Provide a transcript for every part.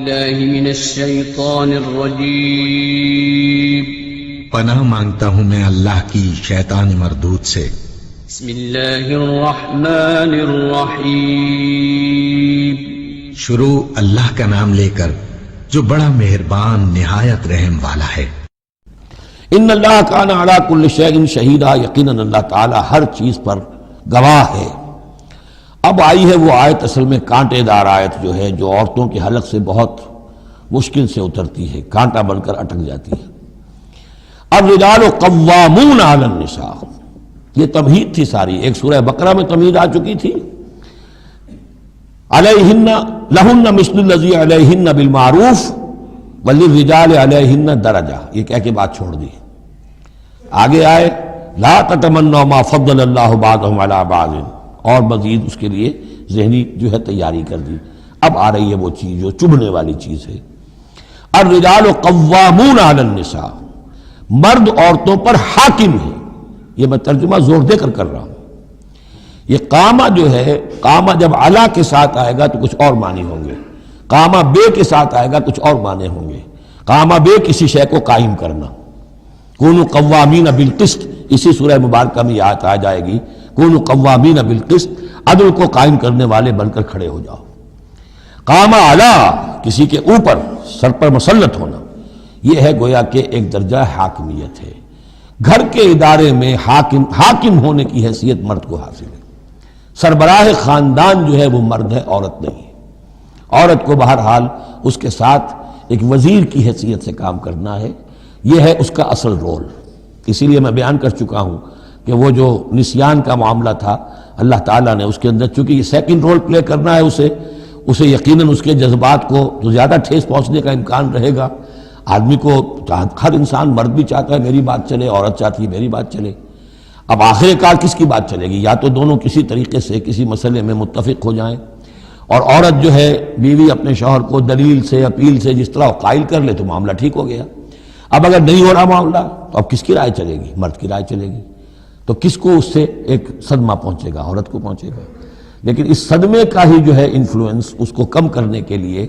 بالله من الشيطان الرجيم پناہ مانگتا ہوں میں اللہ کی شیطان مردود سے۔ بسم الله الرحمن الرحيم شروع اللہ کا نام لے کر جو بڑا مہربان نہایت رحم والا ہے۔ ان اللہ کان علی کل شیء شہیدا، یقیناً اللہ تعالی ہر چیز پر گواہ ہے۔ اب آئی ہے وہ آیت اصل میں کانٹے دار آیت جو ہے، جو عورتوں کے حلق سے بہت مشکل سے اترتی ہے، کانٹا بن کر اٹک جاتی ہے۔ الرجال قوامون علی النساء، یہ تمہید تھی ساری، ایک سورہ بقرہ میں تمہید آ چکی تھی، علیہن لہن مثل الذی علیہن بالمعروف وللرجال علیہن درجہ، یہ کہہ کے بات چھوڑ دی۔ آگے آئے لا تتمنوا ما فضل اللہ بعضهم علی بعض، اور مزید اس کے لیے ذہنی جو ہے تیاری کر دی۔ اب آ رہی ہے وہ چیز جو چبھنے والی چیز ہے۔ الرجال قوامون علی النساء، مرد عورتوں پر حاکم ہے۔ یہ میں ترجمہ زور دے کر رہا ہوں۔ یہ قامہ جو ہے، قامہ جب علا کے ساتھ آئے گا تو کچھ اور معنی ہوں گے، قامہ بے کے ساتھ آئے گا کچھ اور معنی ہوں گے۔ قامہ بے کسی شے کو قائم کرنا، کونوا قوامین بالقسط، اسی سورہ مبارکہ میں یاد آ جائے گی، کونوا قوامین بالقسط، عدل کو قائم کرنے والے بن کر کھڑے ہو جاؤ۔ قامہ علا، کسی کے اوپر سر پر مسلط ہونا، یہ ہے گویا کہ ایک درجہ حاکمیت ہے۔ گھر کے ادارے میں حاکم ہونے کی حیثیت مرد کو حاصل ہے۔ سربراہ خاندان جو ہے وہ مرد ہے، عورت نہیں ہے۔ عورت کو بہرحال اس کے ساتھ ایک وزیر کی حیثیت سے کام کرنا ہے، یہ ہے اس کا اصل رول۔ اسی لیے میں بیان کر چکا ہوں کہ وہ جو نسیان کا معاملہ تھا، اللہ تعالیٰ نے اس کے اندر چونکہ یہ سیکنڈ رول پلے کرنا ہے اسے یقیناً اس کے جذبات کو تو زیادہ ٹھیس پہنچنے کا امکان رہے گا۔ آدمی کو ہر انسان، مرد بھی چاہتا ہے میری بات چلے، عورت چاہتی ہے میری بات چلے۔ اب آخر کار کس کی بات چلے گی؟ یا تو دونوں کسی طریقے سے کسی مسئلے میں متفق ہو جائیں، اور عورت جو ہے بیوی اپنے شوہر کو دلیل سے، اپیل سے جس طرح قائل کر لے تو معاملہ ٹھیک ہو گیا۔ اب اگر نہیں ہو رہا معاملہ تو اب کس کی رائے چلے گی؟ مرد کی رائے چلے گی۔ تو کس کو اس سے ایک صدمہ پہنچے گا؟ عورت کو پہنچے گا۔ لیکن اس صدمے کا ہی جو ہے انفلوئنس، اس کو کم کرنے کے لیے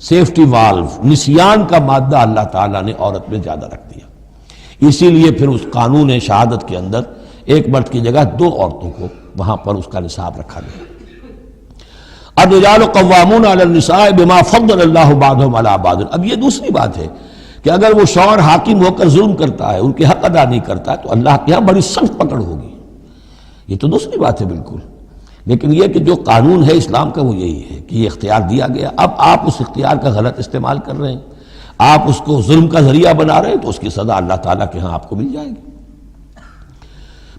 سیفٹی والو، نسیان کا مادہ اللہ تعالیٰ نے عورت میں زیادہ رکھ دیا۔ اسی لیے پھر اس قانون شہادت کے اندر ایک مرد کی جگہ 2 عورتوں کو وہاں پر اس کا نصاب رکھا گیا۔ الرجال قوامون علی النساء بما فضل اللہ بعضهم علی بعض۔ اب یہ دوسری بات ہے کہ اگر وہ شوہر حاکم ہو کر ظلم کرتا ہے، ان کے حق ادا نہیں کرتا ہے، تو اللہ کے یہاں بڑی سخت پکڑ ہوگی۔ یہ تو دوسری بات ہے بالکل۔ لیکن یہ کہ جو قانون ہے اسلام کا وہ یہی ہے کہ یہ اختیار دیا گیا، اب آپ اس اختیار کا غلط استعمال کر رہے ہیں، آپ اس کو ظلم کا ذریعہ بنا رہے ہیں، تو اس کی سزا اللہ تعالیٰ کے ہاں آپ کو مل جائے گی۔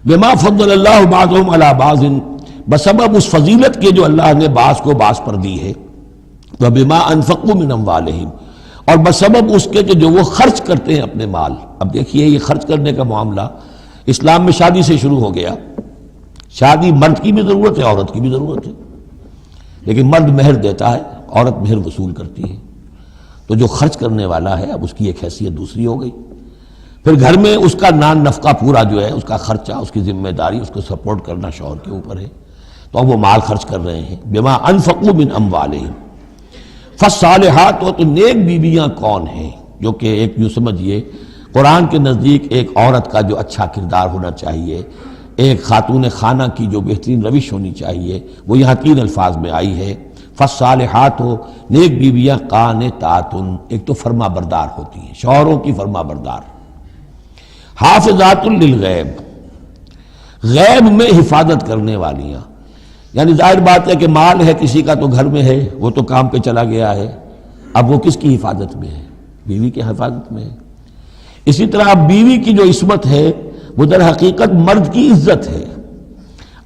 بما فضل اللہ بعضهم علی بعض، بسبب اس فضیلت کے جو اللہ نے بعض کو بعض پر دی ہے، وبما انفقوا من اموالہم، اور بسبب اس کے کہ جو وہ خرچ کرتے ہیں اپنے مال۔ اب دیکھیے یہ خرچ کرنے کا معاملہ اسلام میں شادی سے شروع ہو گیا۔ شادی مرد کی بھی ضرورت ہے، عورت کی بھی ضرورت ہے، لیکن مرد مہر دیتا ہے، عورت مہر وصول کرتی ہے۔ تو جو خرچ کرنے والا ہے اب اس کی ایک حیثیت دوسری ہو گئی۔ پھر گھر میں اس کا نان نفقہ پورا جو ہے، اس کا خرچہ، اس کی ذمہ داری، اس کو سپورٹ کرنا شوہر کے اوپر ہے، تو اب وہ مال خرچ کر رہے ہیں۔ بما انفقوا من اموالہم، فالصالحات، تو نیک بیویاں کون ہیں؟ جو کہ ایک یوں سمجھیے قرآن کے نزدیک ایک عورت کا جو اچھا کردار ہونا چاہیے، ایک خاتون خانہ کی جو بہترین روش ہونی چاہیے، وہ یہاں 3 الفاظ میں آئی ہے۔ فالصالحات، نیک بیویاں قانتات، ایک تو فرما بردار ہوتی ہیں، شوہروں کی فرما بردار۔ حافظات للغیب، غیب میں حفاظت کرنے والیاں، یعنی ظاہر بات ہے کہ مال ہے کسی کا تو گھر میں ہے، وہ تو کام پہ چلا گیا ہے، اب وہ کس کی حفاظت میں ہے؟ بیوی کی حفاظت میں ہے۔ اسی طرح اب بیوی کی جو عصمت ہے وہ در حقیقت مرد کی عزت ہے،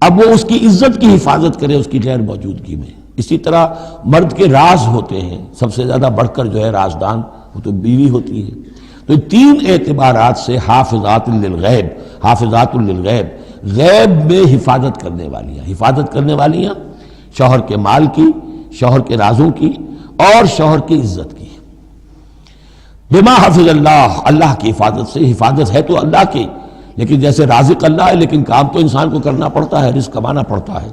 اب وہ اس کی عزت کی حفاظت کرے اس کی غیر موجودگی میں۔ اسی طرح مرد کے راز ہوتے ہیں، سب سے زیادہ بڑھ کر جو ہے رازدان وہ تو بیوی ہوتی ہے۔ تو 3 اعتبارات سے حافظات للغیب، حافظات للغیب، غیب میں حفاظت کرنے والیاں شوہر کے مال کی، شوہر کے رازوں کی، اور شوہر کی عزت کی۔ بما حفظ اللہ، اللہ کی حفاظت سے، حفاظت ہے تو اللہ کی، لیکن جیسے رازق اللہ ہے لیکن کام تو انسان کو کرنا پڑتا ہے، رزق کمانا پڑتا ہے۔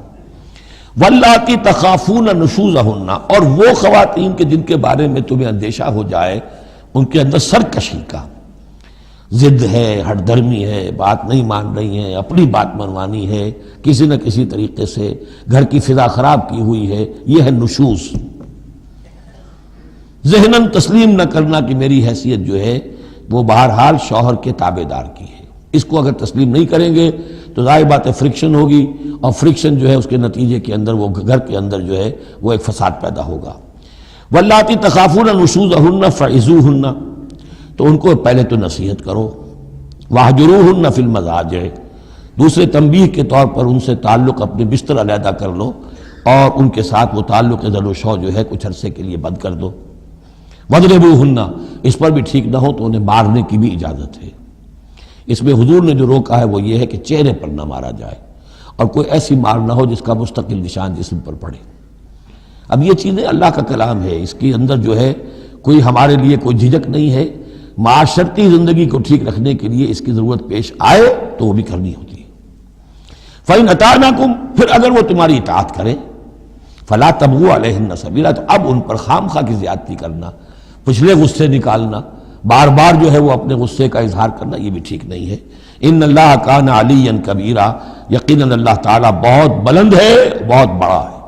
واللاتی تخافون نشوزہن، اور وہ خواتین کے جن کے بارے میں تمہیں اندیشہ ہو جائے ان کے اندر سرکشی کا، ضد ہے، ہٹ دھرمی ہے، بات نہیں مان رہی ہیں، اپنی بات منوانی ہے، کسی نہ کسی طریقے سے گھر کی فضا خراب کی ہوئی ہے، یہ ہے نشوز۔ ذہناً تسلیم نہ کرنا کہ میری حیثیت جو ہے وہ بہرحال شوہر کے تابع دار کی ہے، اس کو اگر تسلیم نہیں کریں گے تو ظاہر بات ہے فرکشن ہوگی، اور فرکشن جو ہے اس کے نتیجے کے اندر وہ گھر کے اندر جو ہے وہ ایک فساد پیدا ہوگا۔ واللاتی تخافون نشوزہن فعظوہن، تو ان کو پہلے تو نصیحت کرو، واہجروہن فی المضاجع، دوسرے تنبیہ کے طور پر ان سے تعلق اپنے بستر علیحدہ کر لو، اور ان کے ساتھ وہ تعلق ذل و شو جو ہے کچھ عرصے کے لیے بند کر دو۔ وَاضْرِبُوهُنَّ، اس پر بھی ٹھیک نہ ہو تو انہیں مارنے کی بھی اجازت ہے۔ اس میں حضور نے جو روکا ہے وہ یہ ہے کہ چہرے پر نہ مارا جائے، اور کوئی ایسی مار نہ ہو جس کا مستقل نشان جسم پر پڑے۔ اب یہ چیزیں اللہ کا کلام ہے، اس کے اندر جو ہے کوئی ہمارے لیے کوئی جھجک نہیں ہے، معاشرتی زندگی کو ٹھیک رکھنے کے لیے اس کی ضرورت پیش آئے تو وہ بھی کرنی ہوتی ہے۔ فَإِنْ أَطَعْنَكُمْ، پھر اگر وہ تمہاری اطاعت کریں، فَلَا تَبْغُوا عَلَيْهِنَّ سَبِيلًا، تو اب ان پر خام خواہ کی زیادتی کرنا، پچھلے غصے نکالنا، بار بار جو ہے وہ اپنے غصے کا اظہار کرنا، یہ بھی ٹھیک نہیں ہے۔ ان اللہ کان علیٰ کبیرہ، یقیناً اللہ تعالیٰ بہت بلند ہے، بہت بڑا ہے۔